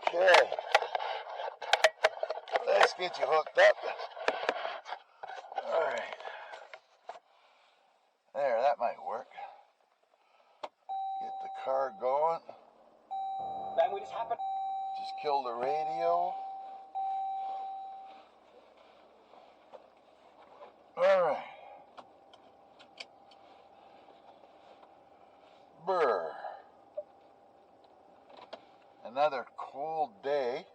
Okay. Let's get you hooked up. Alright. There, that might work. Get the car going. Then we just happen. Just kill the radio. Alright. Brr. Another cold day.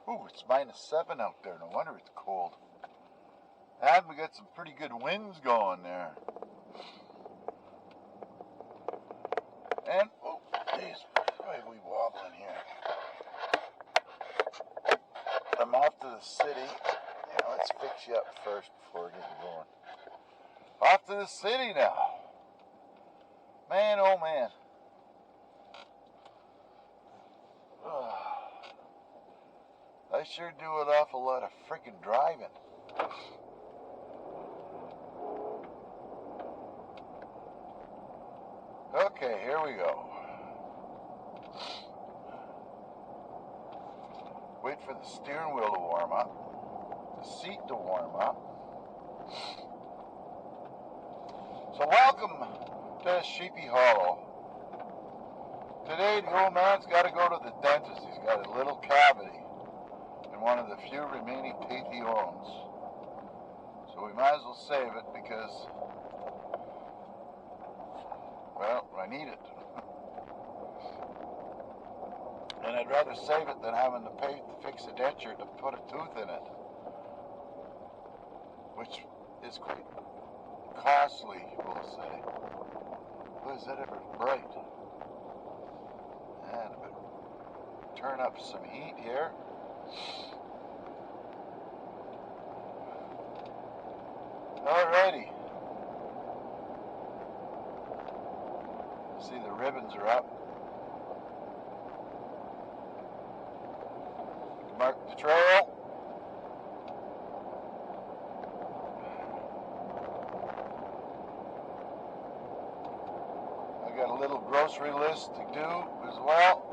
Ooh, it's -7 out there. No wonder it's cold. And we got some pretty good winds going there. And, oh, geez, why are we wobbling here? I'm off to the city. Yeah, let's fix you up first before we get going. Off to the city now. Man, oh man. I sure do an awful lot of freaking driving. Okay, here we go. Wait for the steering wheel to warm up, the seat to warm up. So welcome to Sheepy Hollow. Today the old man's got to go to the dentist. He's got a little cavity in one of the few remaining teeth he owns. So we might as well save it because, well, I need it. And I'd rather save it than having to pay to fix a denture to put a tooth in it, which is quite costly, we'll say. Boy, is that ever bright. And I better turn up some heat here. Alrighty. See, the ribbons are up. Mark the trail. I got a little grocery list to do as well.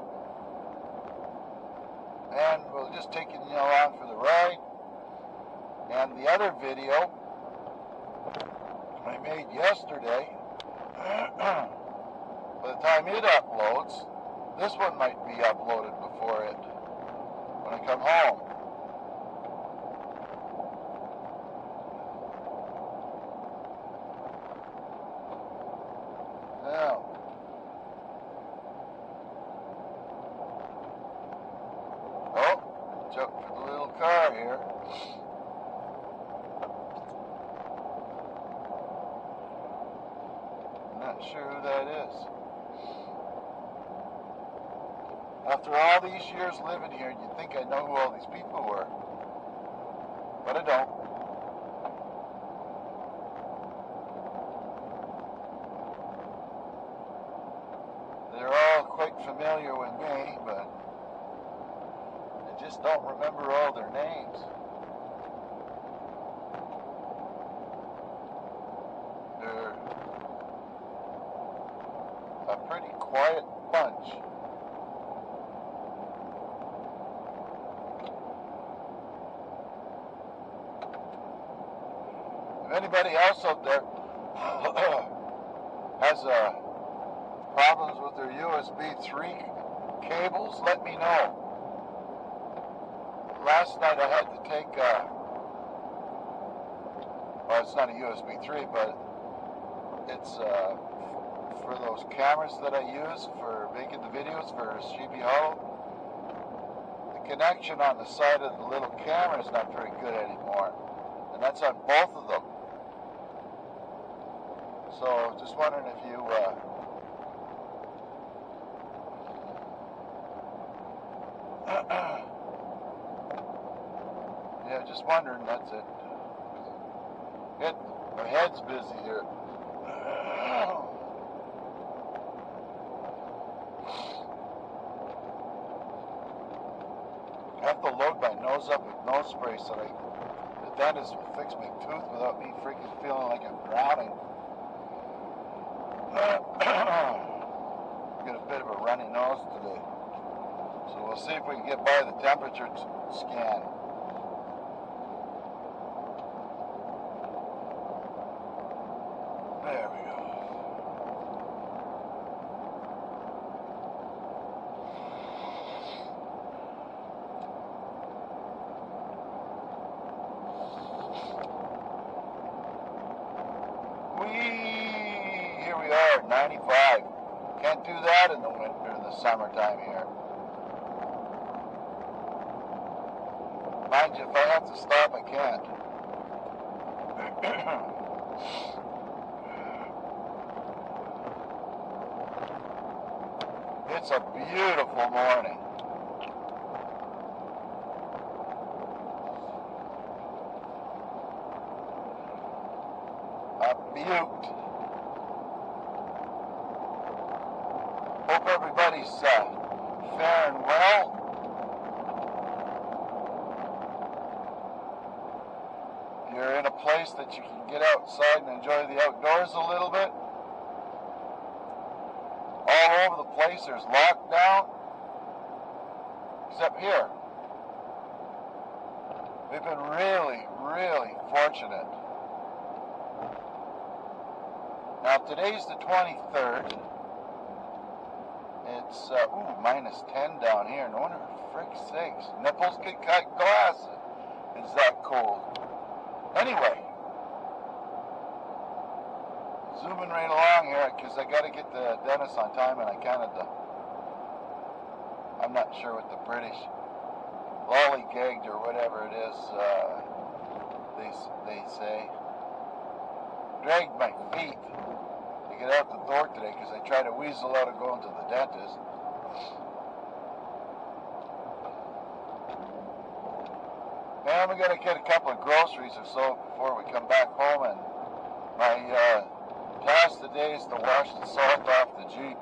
And we'll just take you along for the ride. And the other video I made yesterday, by the time it uploads, this one might be uploaded before it, when I come home. Now, oh, jump for the little car here. Not sure who that is. After all these years living here, you'd think I know who all these people were. But I don't. They're all quite familiar with me, but I just don't remember all their names. They're a pretty quiet bunch. If anybody else out there has problems with their USB 3 cables, let me know. Last night I had to take, well, it's not a USB 3, but it's for those cameras that I use for making the videos for Sheepy Hollow. The connection on the side of the little camera is not very good anymore, and that's on both of them. So just wondering if you yeah, just wondering, that's it. My head's busy here. I have to load my nose up with nose spray so the dentist will fix my tooth without me freaking feeling like I'm drowning. Get a bit of a runny nose today, so we'll see if we can get by the temperature scan. There we go. Here we are, 95. Can't do that in the winter, in the summertime here. Mind you, if I have to stop, I can't. It's a beautiful morning. A beaut. Hope everybody's faring well. You're in a place that you can get outside and enjoy the outdoors a little bit. All over the place there's lockdown, except here. We've been really, really fortunate. Now today's the 23rd. It's, minus 10 down here. No wonder, frick's sakes. Nipples could cut glass. It's that cold. Anyway, zooming right along here because I got to get the dentist on time, and I I'm not sure what the British lollygagged or whatever it is they say. Dragged my feet to get out the door today because I tried to weasel out of going to the dentist. And we got to get a couple of groceries or so before we come back home, and my task today is to wash the salt off the Jeep,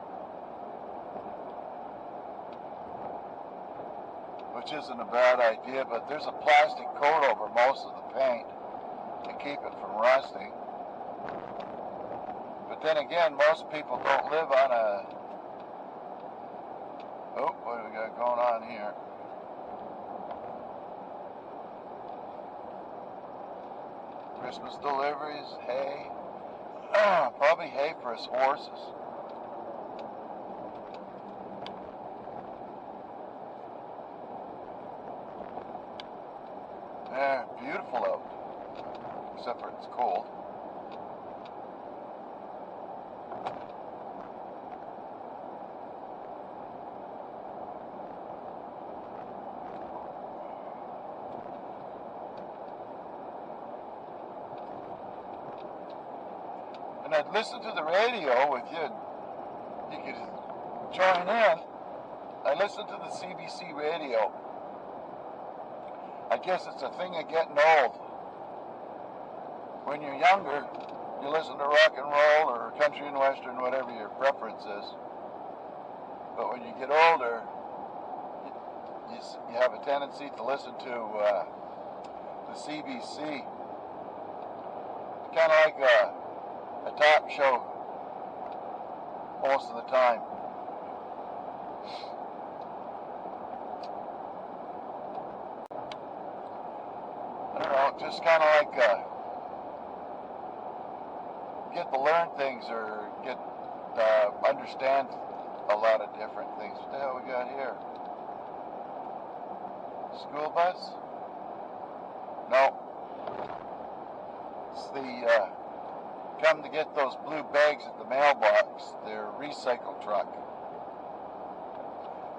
which isn't a bad idea, but there's a plastic coat over most of the paint to keep it from rusting. But then again, most people don't live on a... Oh, what do we got going on here? Christmas deliveries, hay. Probably hay for his horses. Yeah, beautiful out. Except for it's cold. And I'd listen to the radio with you. You could join in. I listen to the CBC radio. I guess it's a thing of getting old. When you're younger, you listen to rock and roll or country and western, whatever your preference is. But when you get older, you have a tendency to listen to the CBC. Kind of like a talk show most of the time. I don't know, just kind of like get to learn things or get understand a lot of different things. What the hell we got here? School bus? No. It's the come to get those blue bags at the mailbox. Their recycle truck.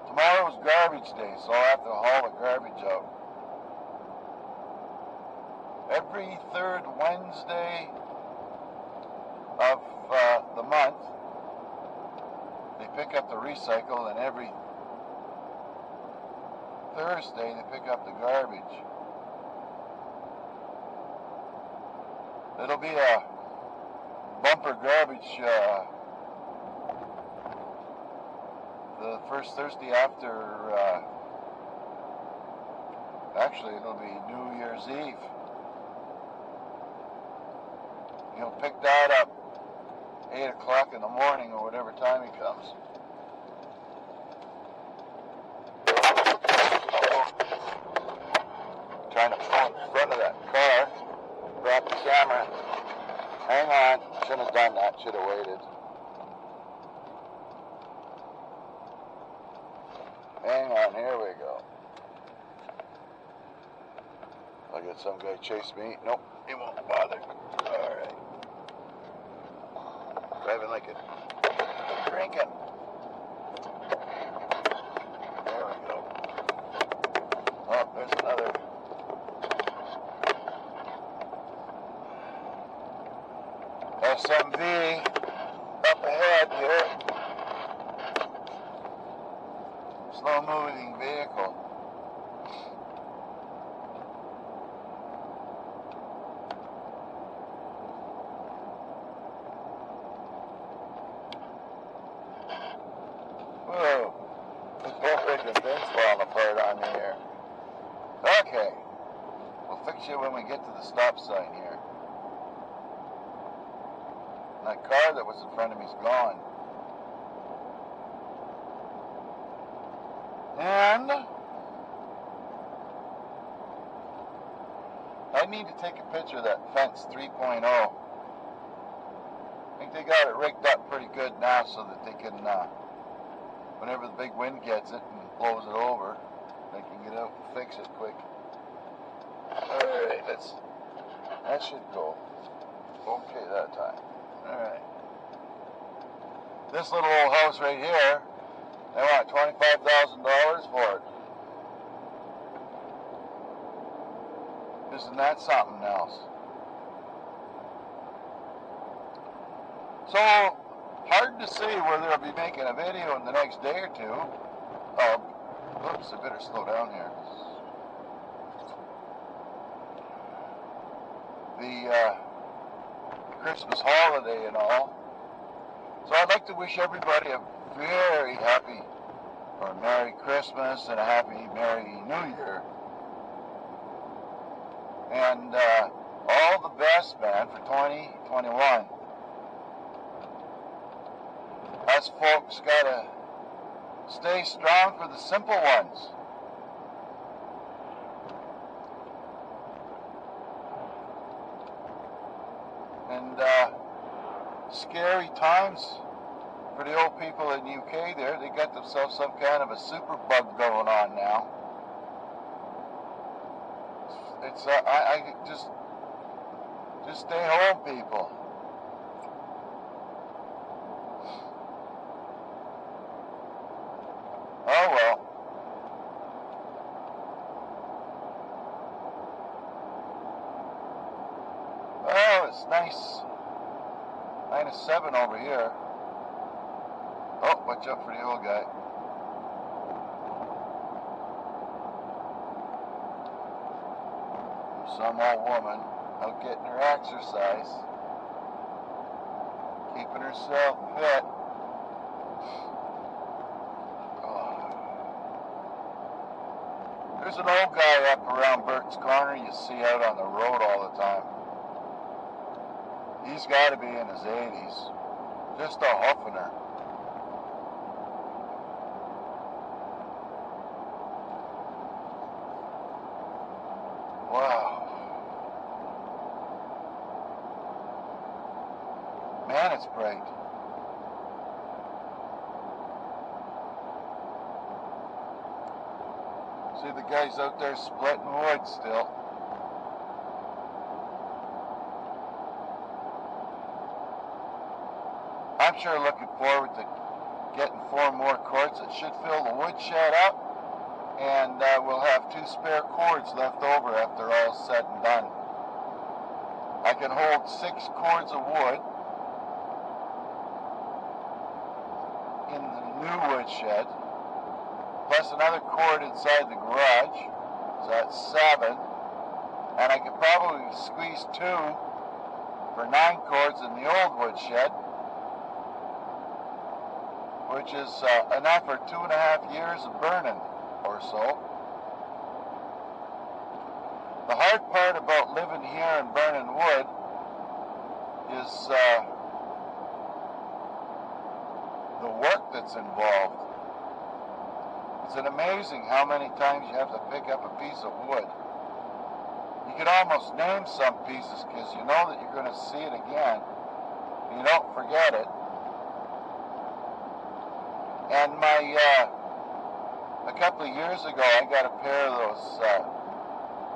Tomorrow's garbage day, so I'll have to haul the garbage out. Every third Wednesday of the month, they pick up the recycle, and every Thursday they pick up the garbage. It'll be a bumper garbage the first Thursday after, actually it'll be New Year's Eve. He'll pick that up 8 o'clock in the morning or whatever time he comes. trying to pull in front of that car. Grab the camera. Hang on. Shouldn't have done that. Should have waited. Hang on. Here we go. I'll get some guy chase me. Nope. He won't bother. Alright. Driving like a drinking. There we go. Oh, there's another. SMV up ahead here. Slow moving vehicle. Whoa. The freaking thing's falling apart on me here. Okay. We'll fix you when we get to the stop sign here. That car that was in front of me is gone. And I need to take a picture of that fence 3.0. I think they got it rigged up pretty good now so that they can, whenever the big wind gets it and blows it over, they can get out and fix it quick. Alright, that should go okay that time. Alright. This little old house right here, they want $25,000 for it. Isn't that something else? So, hard to see whether I'll be making a video in the next day or two. Oops, I better slow down here. The Christmas holiday and all. So I'd like to wish everybody a very happy or Merry Christmas and a happy Merry New Year. And all the best, man, for 2021. Us folks gotta stay strong for the simple ones. And scary times for the old people in UK there. They got themselves some kind of a super bug going on now. It's I just stay home, people. Oh well. Oh, it's nice. -7 over here. Oh, watch out for the old guy. Some old woman out getting her exercise, keeping herself fit. Oh. There's an old guy up around Burtts Corner you see out on the road all the time. He's got to be in his 80s. Just a huffing her. Wow. Man, it's bright. See the guys out there splitting wood still. I'm sure looking forward to getting 4 more cords that should fill the woodshed up, and we'll have 2 spare cords left over after all's said and done. I can hold 6 cords of wood in the new woodshed, plus another cord inside the garage, so that's 7, and I could probably squeeze 2 for 9 cords in the old woodshed, which is enough for 2.5 years of burning or so. The hard part about living here and burning wood is the work that's involved. It's amazing how many times you have to pick up a piece of wood. can almost name some pieces because you know that you're going to see it again. You don't forget it. And a couple of years ago, I got a pair of those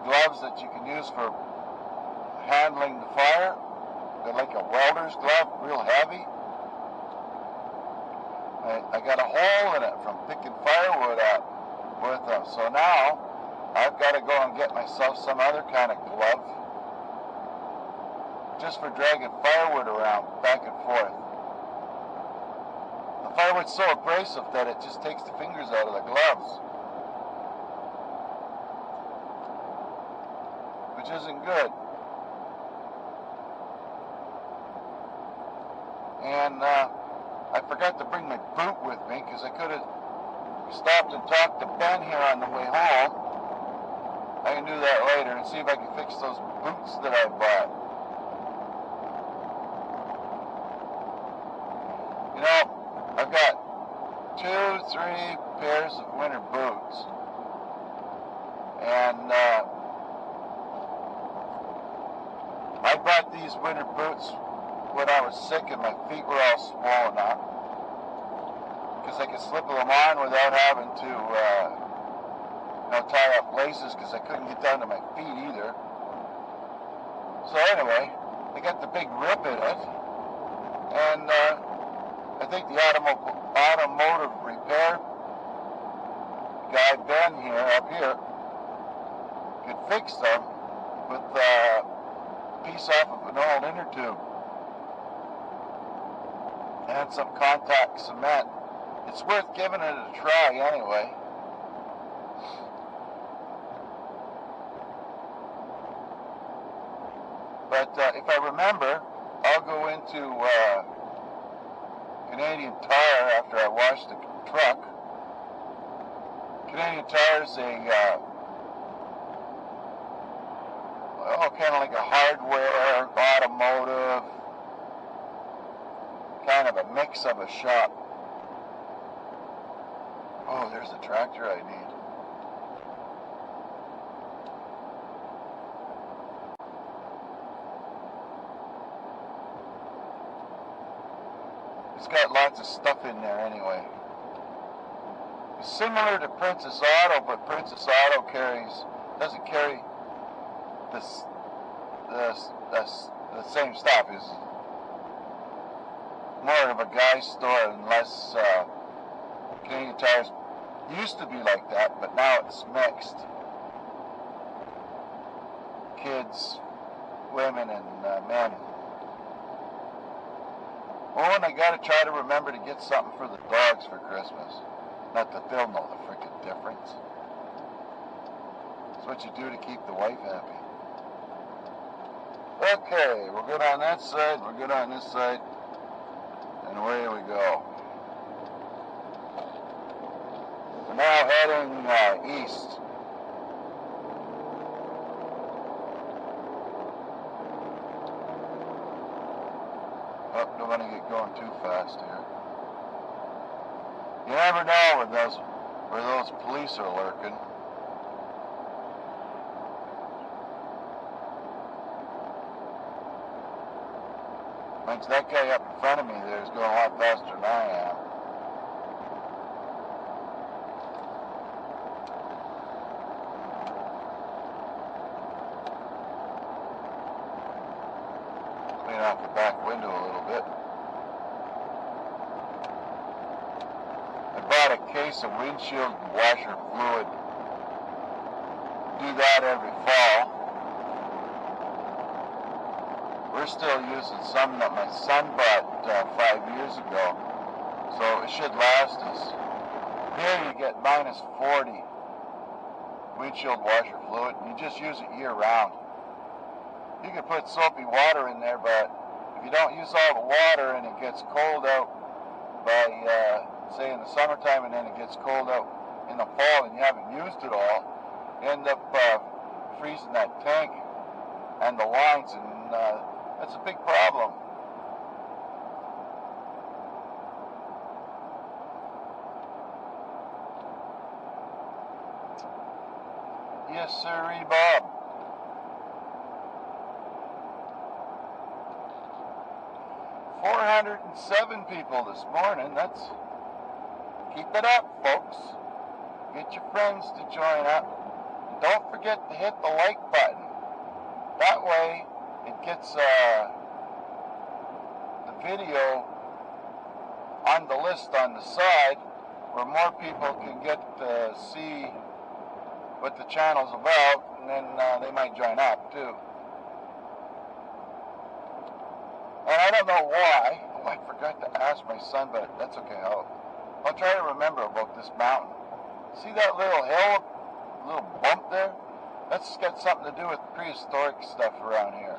gloves that you can use for handling the fire. They're like a welder's glove, real heavy. I got a hole in it from picking firewood up with them. So now I've got to go and get myself some other kind of glove just for dragging firewood around back and forth. The firewood's so abrasive that it just takes the fingers out of the gloves, which isn't good. And I forgot to bring my boot with me because I could have stopped and talked to Ben here on the way home. I can do that later and see if I can fix those boots that I bought. You know, I've got 2-3 pairs of winter boots. And I bought these winter boots when I was sick and my feet were all swollen up, because I could slip them on without having to tie up laces, because I couldn't get down to my feet either. So anyway, I got the big rip in it, and I think the automotive repair guy, Ben up here, could fix them with a piece off of an old inner tube and some contact cement. It's worth giving it a try anyway. But if I remember, I'll go into Canadian Tire after I wash the truck. Canadian Tire is kind of like a hardware, automotive, kind of a mix of a shop. Oh, there's the tractor I need. It's got lots of stuff in there anyway. It's similar to Princess Auto, but Princess Auto doesn't carry the same stuff. It's more of a guy's store and less. Canadian Tires used to be like that, but now it's mixed. Kids, women, and men. Oh, and I gotta try to remember to get something for the dogs for Christmas. Not that they'll know the frickin' difference. It's what you do to keep the wife happy. Okay, we're good on that side, we're good on this side, and away we go. We're now heading east. Oh, don't want to get going too fast here. You never know where those police are lurking. Thanks, that guy up in front of me there is going a lot faster than I am. Clean off the back window a little bit. I bought a case of windshield washer fluid. Do that every fall. We're still using some that my son bought 5 years ago, so it should last us. Here you get -40 windshield washer fluid, and you just use it year round. You can put soapy water in there, but if you don't use all the water and it gets cold out by, say in the summertime, and then it gets cold out in the fall and you haven't used it all, you end up freezing that tank and the lines, and that's a big problem. Yes, sirree, Bob. 407 people this morning. Keep it up, folks. Get your friends to join up. And don't forget to hit the like button. That way, it gets the video on the list on the side, where more people can get to see what the channel's about, and then they might join up too. And I don't know why. Oh, I forgot to ask my son, but that's okay. I'll try to remember about this mountain. See that little hill, little bump there? That's got something to do with prehistoric stuff around here.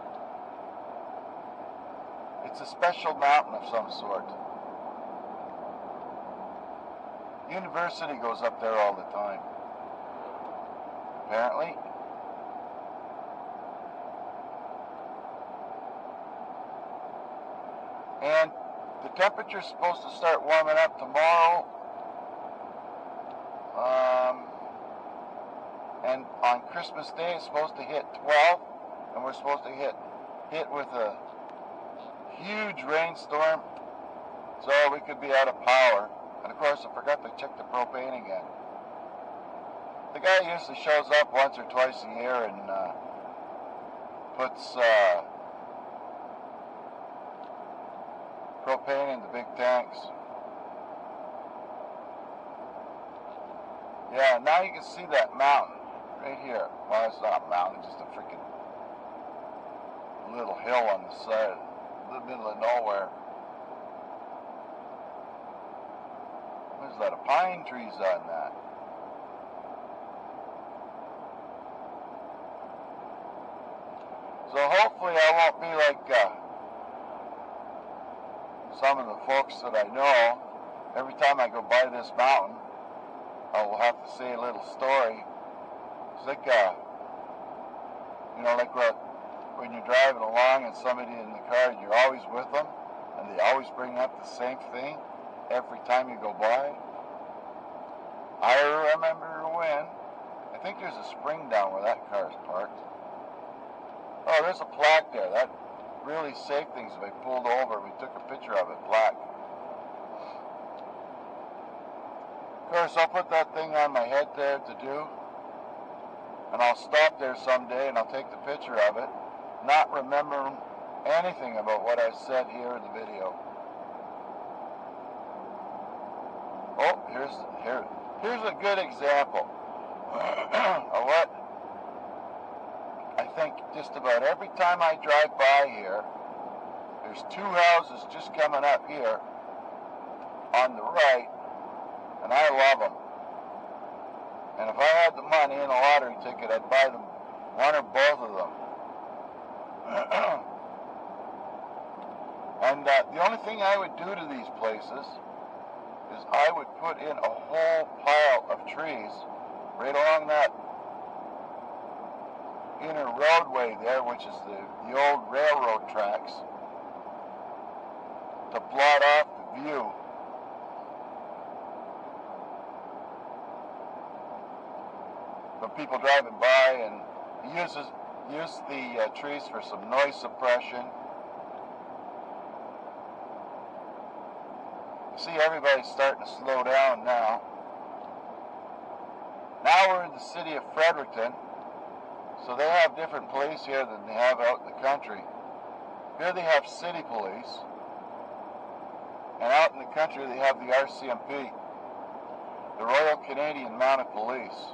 It's a special mountain of some sort. University goes up there all the time, apparently. And the temperature's supposed to start warming up tomorrow. And on Christmas Day it's supposed to hit 12, and we're supposed to hit with a huge rainstorm, so we could be out of power. And of course, I forgot to check the propane again. The guy usually shows up once or twice a year and puts propane in the big tanks. Yeah, now you can see that mountain right here. Well, it's not a mountain, just a freaking little hill on the side, in the middle of nowhere. There's a lot of pine trees on that. So hopefully I won't be like some of the folks that I know. Every time I go by this mountain, I will have to say a little story. It's like, like when you're driving along and somebody in the car, you're always with them, and they always bring up the same thing every time you go by. I remember when. I think there's a spring down where that car is parked. Oh, there's a plaque there. That really saved things if I pulled over. We took a picture of it, black. Of course, I'll put that thing on my head there to do. And I'll stop there someday and I'll take the picture of it, not remembering anything about what I said here in the video. Oh, here's a good example of what I think just about every time I drive by here. There's two houses just coming up here on the right, and I love them. And if I had the money and a lottery ticket, I'd buy them, one or both of them. And the only thing I would do to these places is I would put in a whole pile of trees right along that inner roadway there, which is the old railroad tracks, to blot off the view. From people driving by, and use the trees for some noise suppression. You see, everybody's starting to slow down now. Now we're in the city of Fredericton, so they have different police here than they have out in the country. Here they have city police, and out in the country they have the RCMP, the Royal Canadian Mounted Police.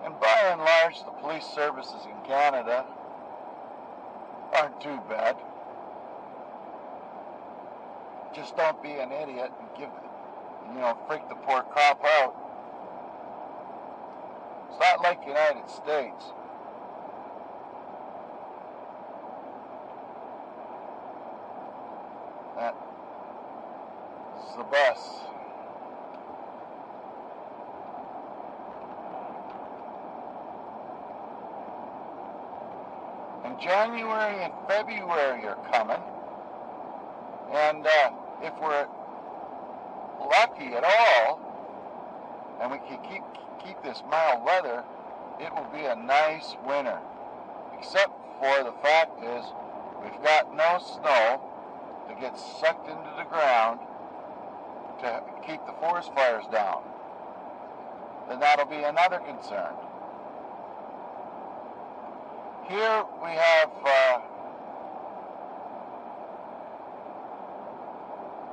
And by and large, the police services in Canada aren't too bad. Just don't be an idiot and freak the poor cop out. It's not like the United States. That's the bus. And January and February are coming, and if we're lucky at all, and we can keep this mild weather, it will be a nice winter. Except for the fact is, we've got no snow that gets sucked into the ground to keep the forest fires down. Then that'll be another concern. Here we have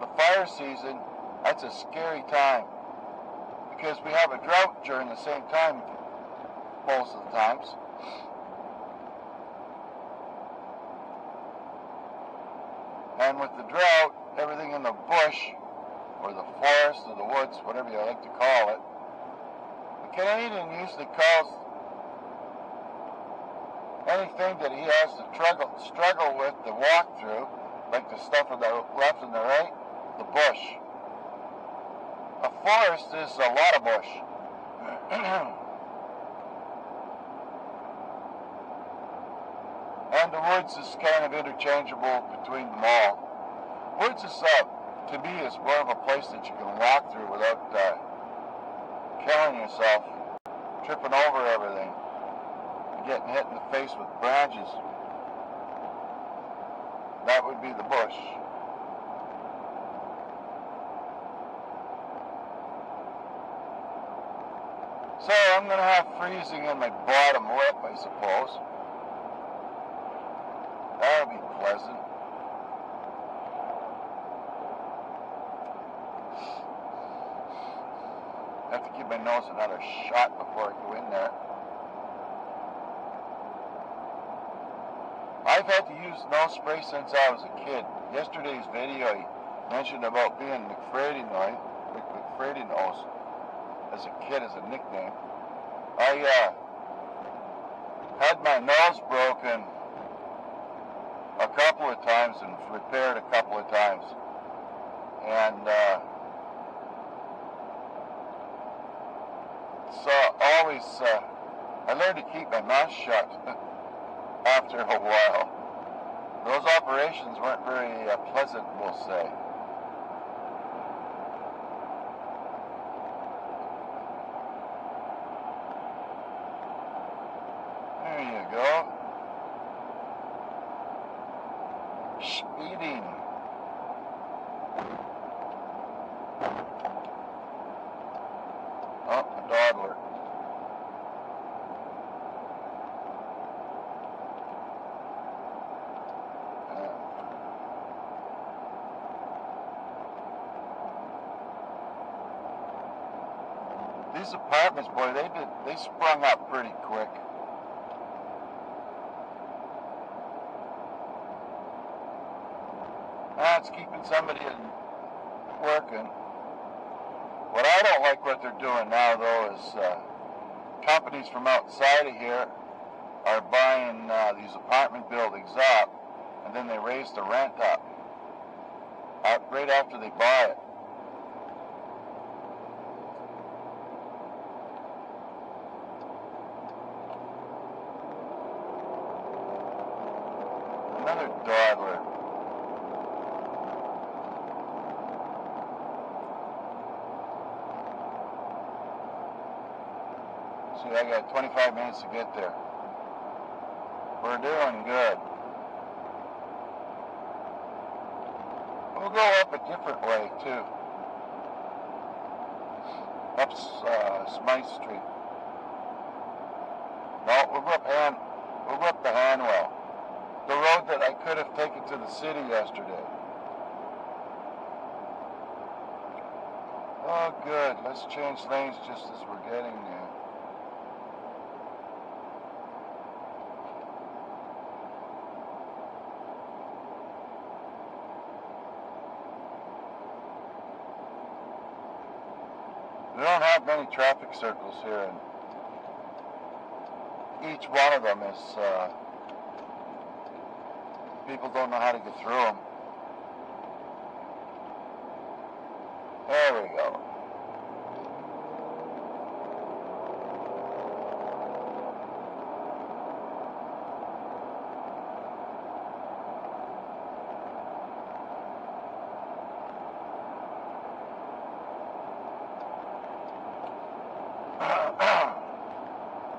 the fire season. That's a scary time because we have a drought during the same time most of the times. And with the drought, everything in the bush, or the forest, or the woods, whatever you like to call it, the Canadian usually calls anything that he has to struggle with to walk through, like the stuff on the left and the right, the bush. A forest is a lot of bush. And the woods is kind of interchangeable between them all. Woods is, to me, is more of a place that you can walk through without killing yourself, tripping over everything, and getting hit in the face with branches. That would be the bush. So I'm going to have freezing in my bottom lip, I suppose. That'll be pleasant. I have to give my nose another shot before I go in there. I've had to use nose spray since I was a kid. Yesterday's video he mentioned about being McFrady nose as a kid as a nickname. I had my nose broken a couple of times and repaired a couple of times. And so always, I learned to keep my mouth shut after a while. Those operations weren't very pleasant, we'll say. There you go. Speeding. Oh, a dawdler. These apartments, boy, they sprung up pretty quick. That's keeping somebody working. What I don't like what they're doing now, though, is companies from outside of here are buying these apartment buildings up, and then they raise the rent up right after they buy it. Another dawdler. See, I got 25 minutes to get there. We're doing good. We'll go up a different way, too. Up Smythe Street. No, we'll go up the Hanwell. The road that I could have taken to the city yesterday. Oh, good. Let's change lanes just as we're getting there. We don't have many traffic circles here, and each one of them is, people don't know how to get through them. There we go.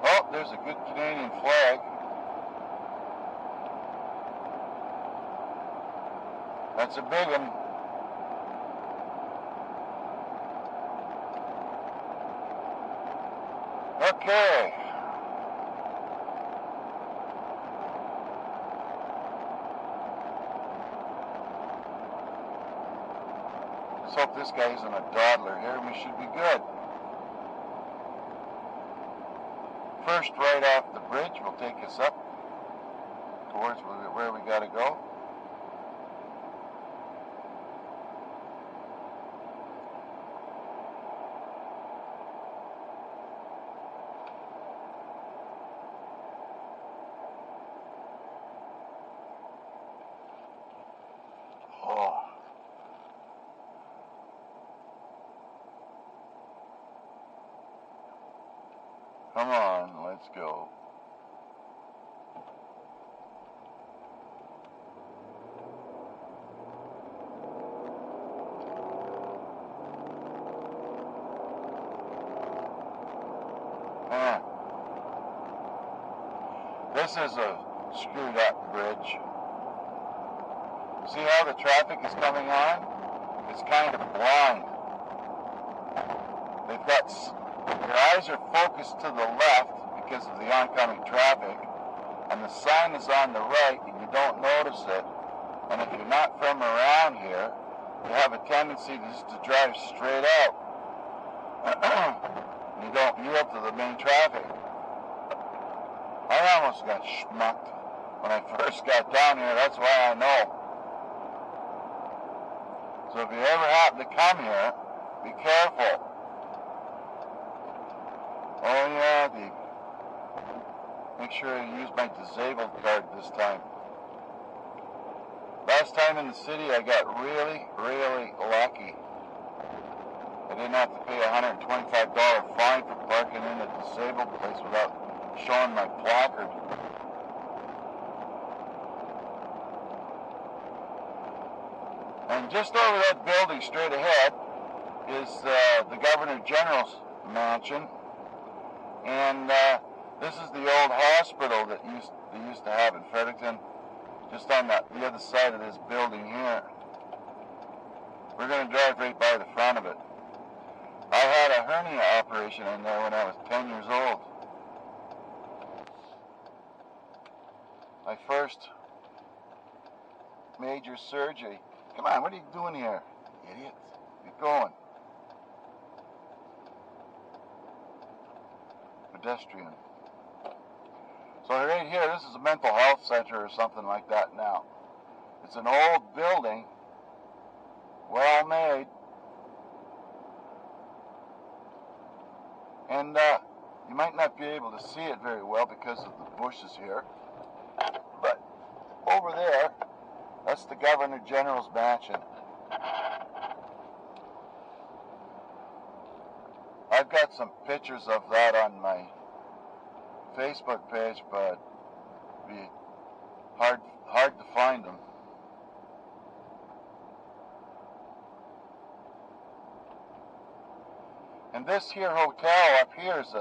Oh, there's a good Canadian flag. That's a big one. Okay. Let's hope this guy isn't a dawdler here. We should be good. First, right off the bridge will take us up towards where we gotta go. Oh. Come on, let's go. This is a screwed up bridge. See how the traffic is coming on? It's kind of blind. They've got, your eyes are focused to the left because of the oncoming traffic, and the sign is on the right and you don't notice it. And if you're not from around here, you have a tendency just to drive straight out. You don't yield to the main traffic. I almost got schmucked when I first got down here, that's why I know. So if you ever happen to come here, be careful. Oh yeah, make sure you use my disabled card this time. Last time in the city I got really, really lucky. I didn't have to pay a $125 fine for parking in a disabled place without showing my placard. And just over that building straight ahead is the Governor General's mansion. And this is the old hospital that they used to have in Fredericton, just on the other side of this building here. We're going to drive right by the front of it. I had a hernia operation in there when I was 10 years old. My first major surgery. Come on, what are you doing here, idiot? Get going. Pedestrian. So right here, this is a mental health center or something like that now. It's an old building, well made, and you might not be able to see it very well because of the bushes here, but over there, that's the Governor General's mansion. I've got some pictures of that on my Facebook page, but it'd be hard to find them. And this here hotel up here is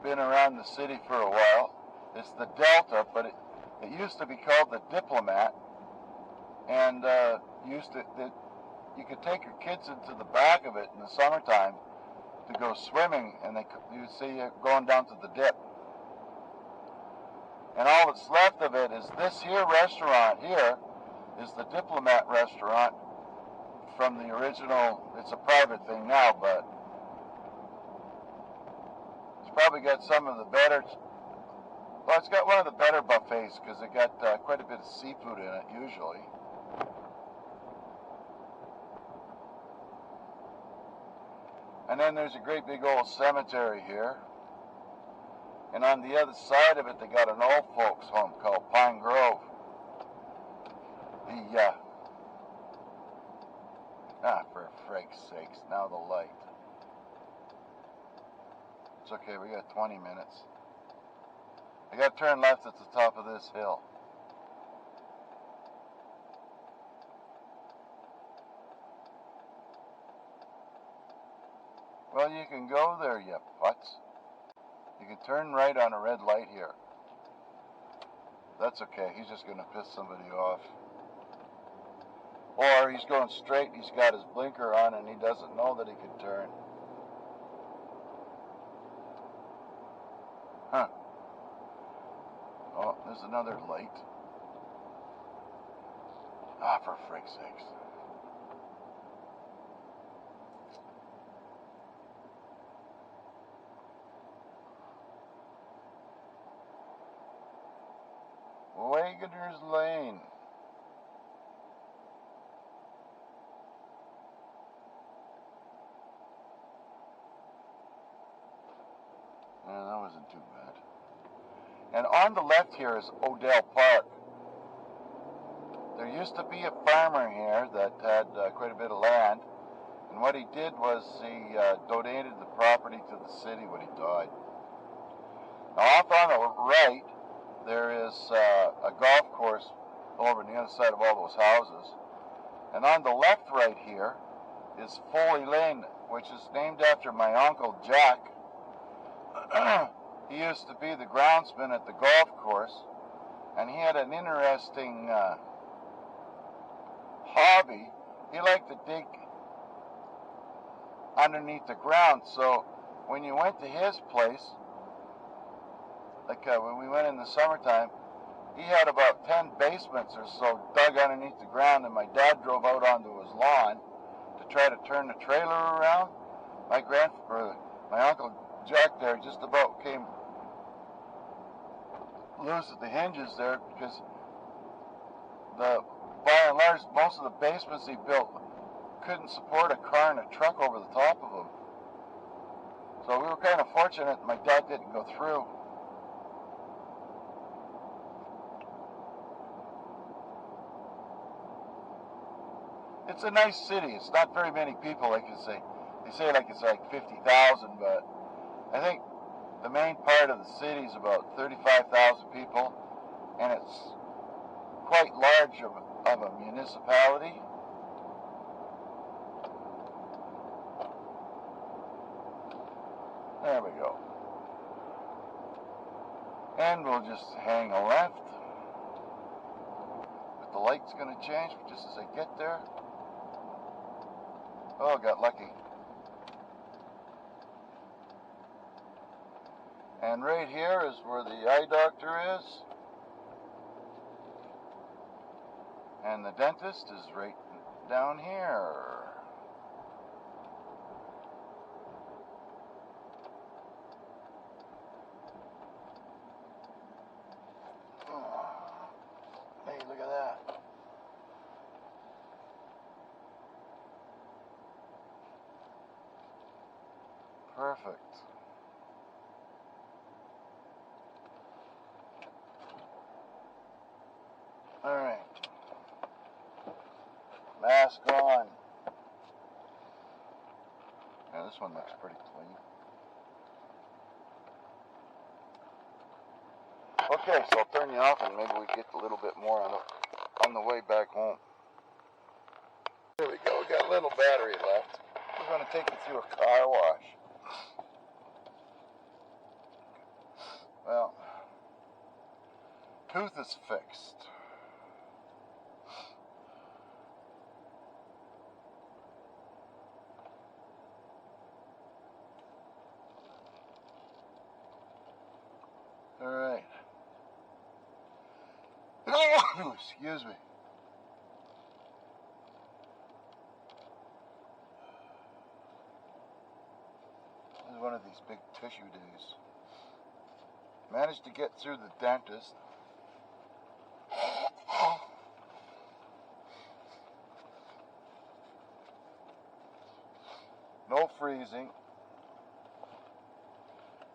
been around the city for a while. It's the Delta, but it used to be called the Diplomat, and you could take your kids into the back of it in the summertime to go swimming, and you'd see you going down to the dip. And all that's left of it is this here restaurant here is the Diplomat restaurant from the original. It's a private thing now, but it's probably got some of the better. Well, it's got one of the better buffets because it got quite a bit of seafood in it usually. And then there's a great big old cemetery here. And on the other side of it, they got an old folks home called Pine Grove. For frake's sakes, now the light. It's okay, we got 20 minutes. I got to turn left at the top of this hill. Well, you can go there, you putz. can turn right on a red light here. That's okay. He's just going to piss somebody off. Or he's going straight and he's got his blinker on and he doesn't know that he can turn. Huh. Oh, there's another light. Ah, for frig's sakes. Wagoner's Lane. Yeah, that wasn't too bad. And on the left here is Odell Park. There used to be a farmer here that had quite a bit of land, and what he did was he donated the property to the city when he died. Now off on the right, there is a golf course over on the other side of all those houses. And on the left right here is Foley Lane, which is named after my uncle Jack. He used to be the groundsman at the golf course, and he had an interesting hobby. He liked to dig underneath the ground, so when you went to his place, like when we went in the summertime, he had about 10 basements or so dug underneath the ground, and my dad drove out onto his lawn to try to turn the trailer around. My uncle Jack there just about came loose at the hinges there, because by and large, most of the basements he built couldn't support a car and a truck over the top of them. So we were kind of fortunate my dad didn't go through. It's a nice city. It's not very many people, like you say. They say like it's like 50,000, but I think the main part of the city is about 35,000 people, and it's quite large of a municipality. There we go. And we'll just hang a left. But the light's going to change just as I get there. Oh, got lucky. And right here is where the eye doctor is. And the dentist is right down here. Hey, look at that. Perfect. All right. Mask on. Yeah, this one looks pretty clean. Okay, so I'll turn you off and maybe we get a little bit more on the way back home. Here we go, we got a little battery left. We're going to take it through a car wash. Well, tooth is fixed. All right. Excuse me. This is one of these big tissue days. Managed to get through the dentist. No freezing.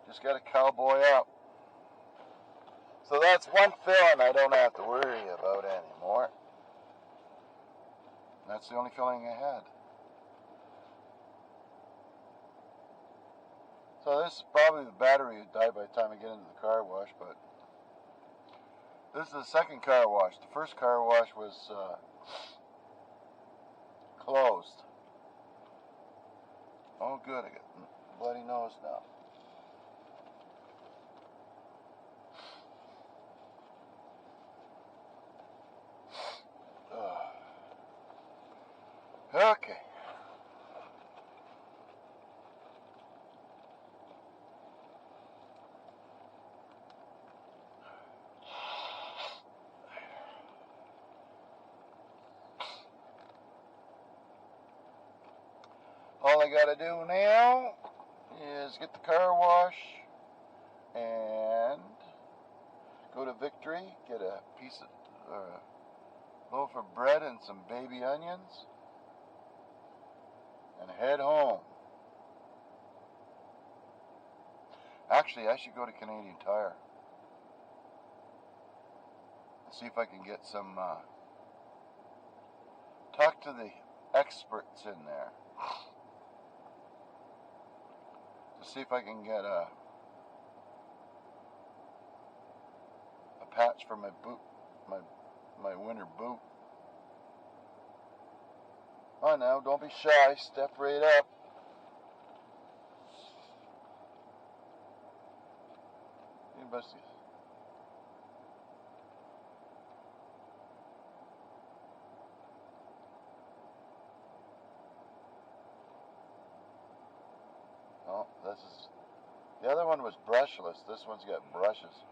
Just got a cowboy out. So that's one filling I don't have to worry about anymore. That's the only filling I had. So this is probably the battery would die by the time I get into the car wash, but this is the second car wash. The first car wash was closed. Oh good, I got a bloody nose now. Okay. All I gotta do now is get the car wash and go to Victory, get a piece of loaf of bread and some baby onions, and head home. Actually, I should go to Canadian Tire and see if I can get some, talk to the experts in there to see if I can get a patch for my boot, my winter boot. Oh, now, don't be shy, step right up. You must. Oh, this is, the other one was brushless. This one's got brushes.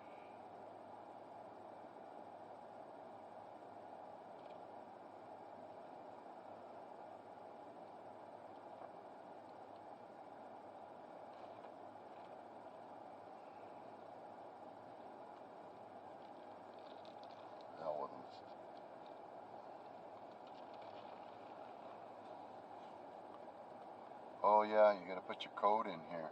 Hell with them. Oh yeah, you gotta put your code in here.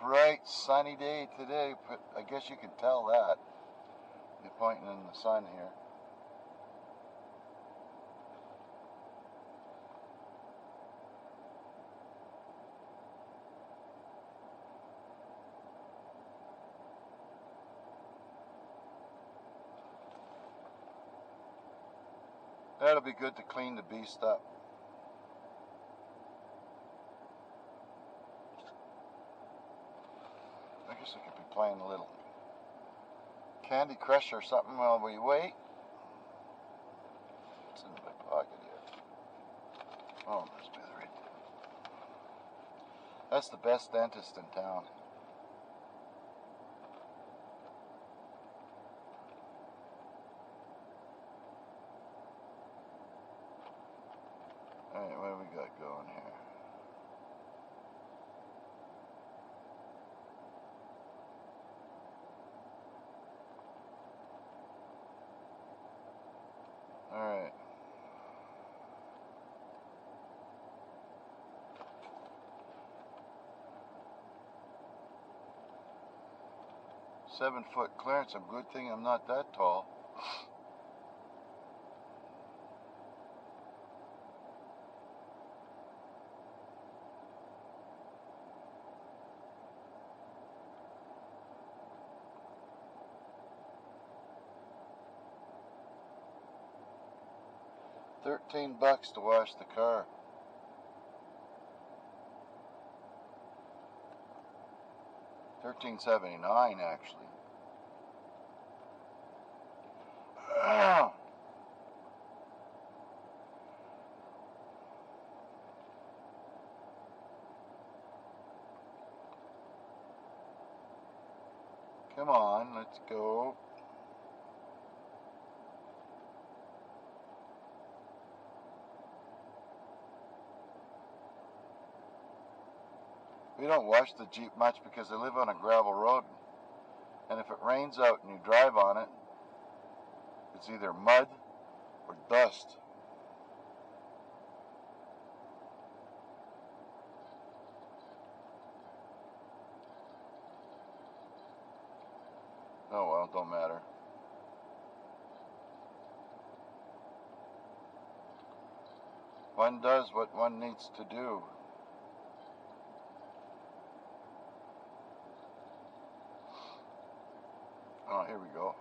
Bright sunny day today, but I guess you can tell that. You're pointing in the sun here. That'll be good to clean the beast up. I guess I could be playing a little Candy Crush or something while we wait. What's in my pocket here? Oh, must be the right. That's the best dentist in town. Alright, what do we got going here? Alright. Seven-foot clearance. A good thing I'm not that tall. $13 to wash the car. $13.79 actually. Come on, let's go. We don't wash the Jeep much because I live on a gravel road, and if it rains out and you drive on it, it's either mud or dust. Oh well, don't matter. One does what one needs to do. Oh, here we go.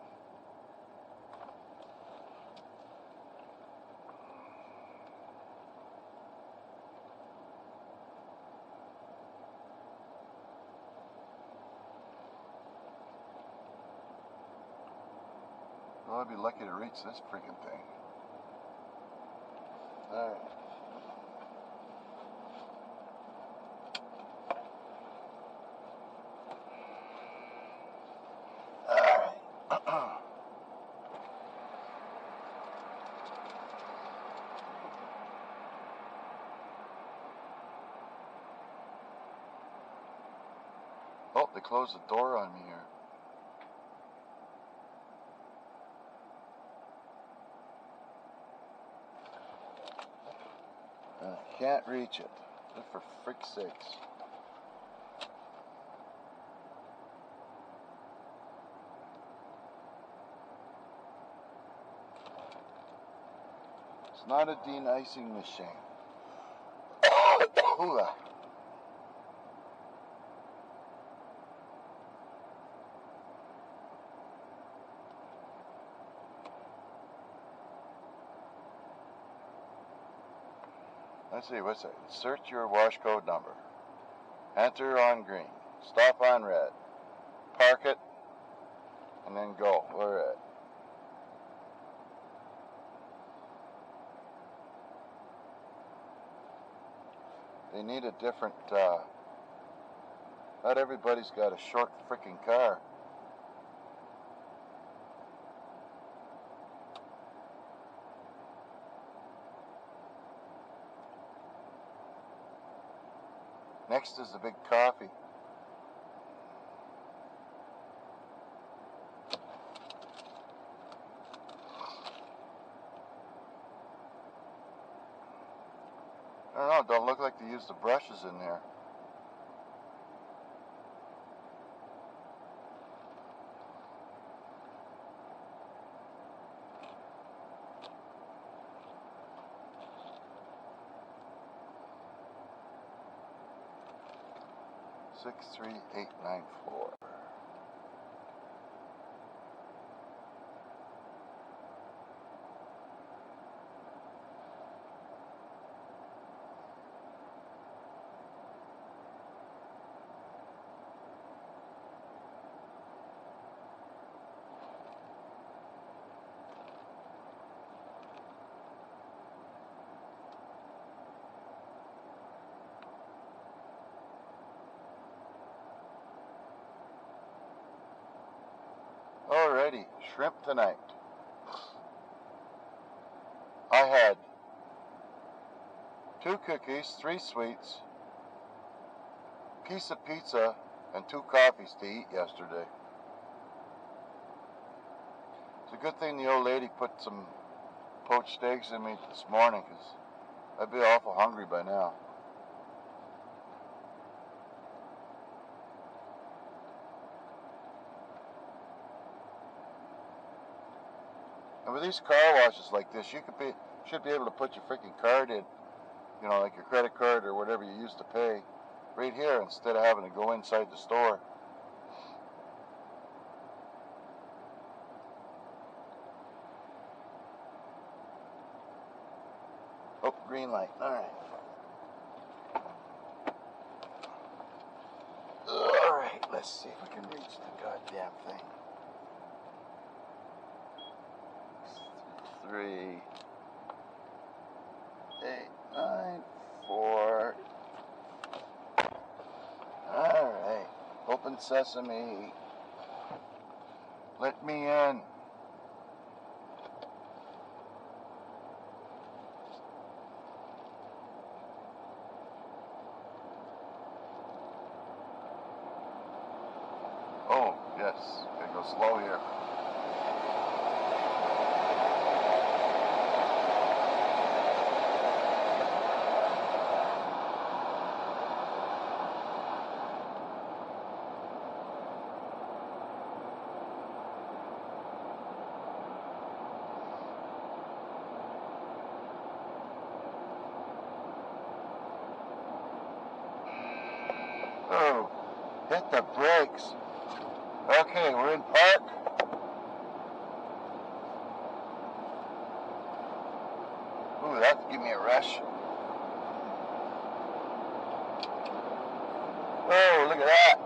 Well, I'd be lucky to reach this freaking thing. Alright. Alright. Oh, they closed the door on me here. I can't reach it. For frick's sakes. It's not a de-icing machine. Let's see, what's that? Search your wash code number. Enter on green. Stop on red. Park it. And then go. Where at? They need a different, not everybody's got a short freaking car. Next is the big coffee. I don't know, don't look like they use the brushes in there. Six, 3, 8, 9, 4. Alrighty, shrimp tonight. I had 2 cookies, 3 sweets, piece of pizza, and 2 coffees to eat yesterday. It's a good thing the old lady put some poached eggs in me this morning, because I'd be awful hungry by now. And with these car washes like this, you should be able to put your freaking card in, you know, like your credit card or whatever you used to pay, right here instead of having to go inside the store. Oh, green light. Alright. Alright, let's see if we can reach the goddamn thing. 3, 8, 9, 4. Alright. Open sesame. Let me in. Oh, yes. Gotta go slow here. Oh, hit the brakes. Okay, we're in park. Ooh, that'll give me a rush. Oh, look at that.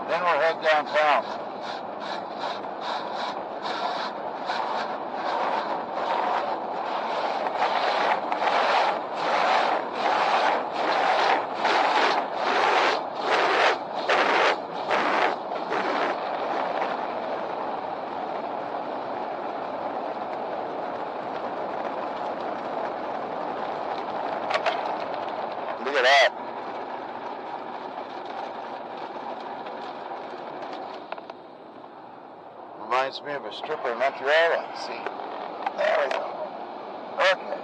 Then we'll head downtown. Look at that. Reminds me of a stripper in Montreal. See? There we go. Okay.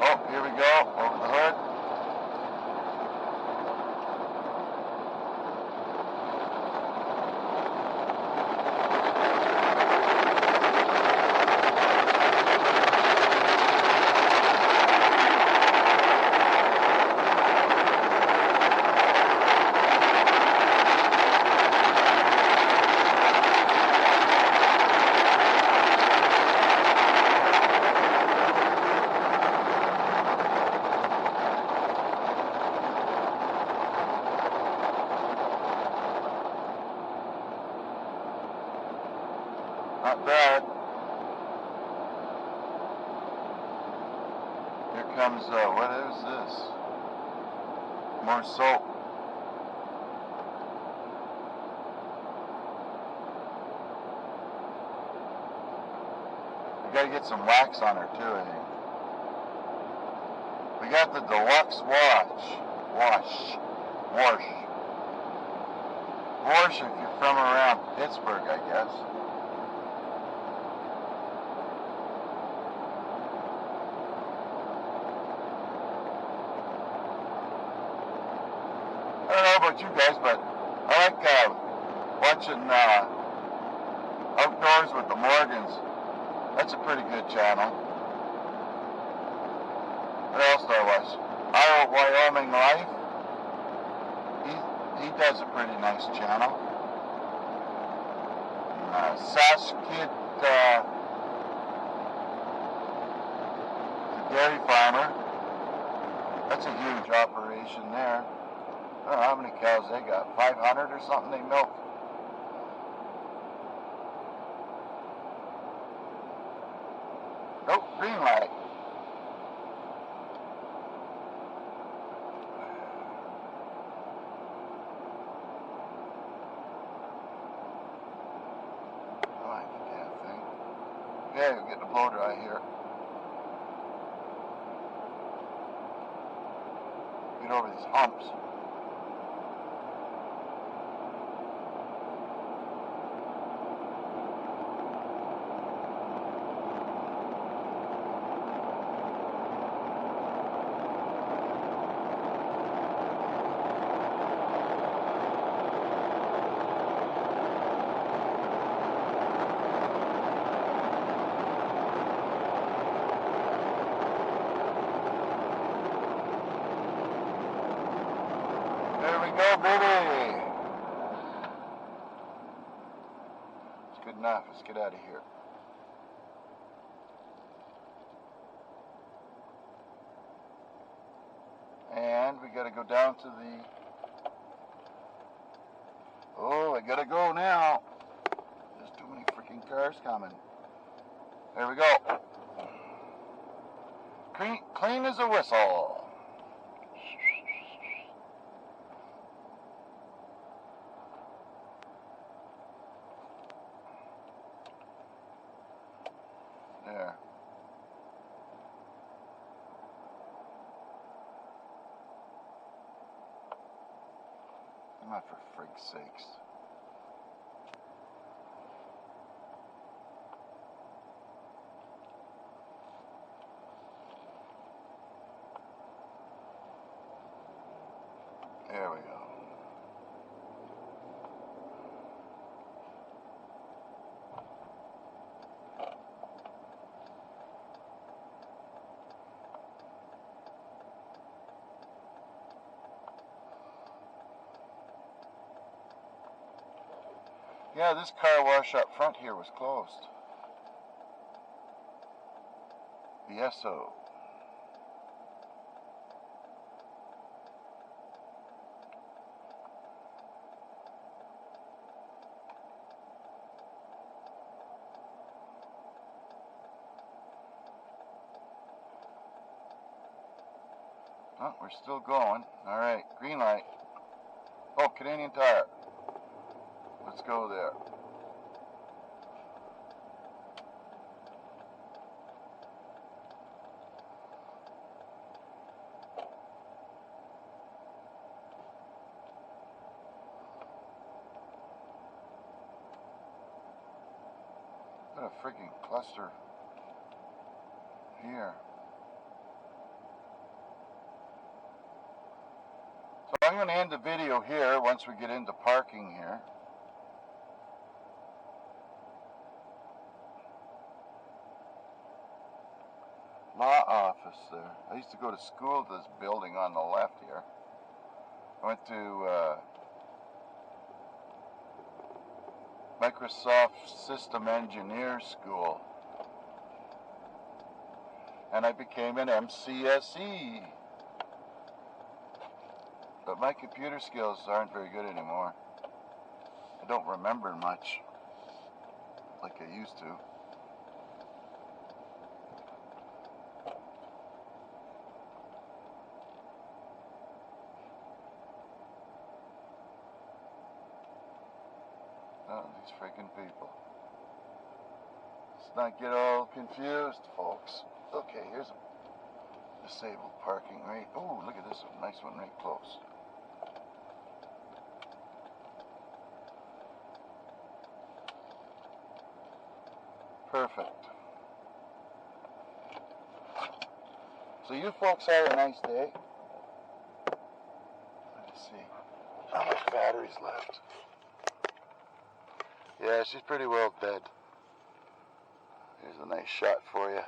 Oh, here we go. Over the hood. Not bad. Here comes, what is this? More soap. We gotta get some wax on her too, I think. We got the deluxe wash if you're from around Pittsburgh, I guess. I don't know about you guys, but I like watching Outdoors with the Morgans. That's a pretty good channel. What else do I watch? Our Wyoming Life. He does a pretty nice channel. Sash Kid, the dairy farmer. That's a huge operation there. I don't know how many cows they got. 500 or something they milk. Nope, green light. I like the damn thing. Okay, we're getting a blow dry here. Get over these humps. There we go, baby. It's good enough. Let's get out of here. And we gotta go down to the... Oh, I gotta go now. There's too many freaking cars coming. There we go. Clean as a whistle. There. Not for freak's sakes. There we go. Yeah, this car wash up front here was closed. BSO. Oh, we're still going. All right, green light. Oh, Canadian Tire. Let's go there. What a freaking cluster here. So I'm going to end the video here once we get into parking here. Law office there. I used to go to school to this building on the left here. I went to Microsoft System Engineer School. And I became an MCSE. But my computer skills aren't very good anymore. I don't remember much like I used to. Oh, these freaking people. Let's not get all confused, folks. Okay, here's a disabled parking right. Oh, look at this one. Nice one right close. Perfect. So you folks have a nice day. Let's see. How much battery's left? Yeah, she's pretty well dead. Here's a nice shot for you.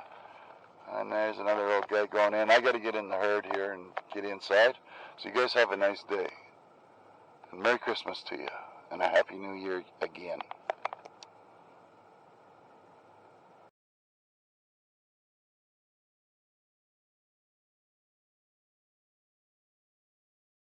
And there's another old guy going in. I got to get in the herd here and get inside. So you guys have a nice day. And Merry Christmas to you. And a Happy New Year again.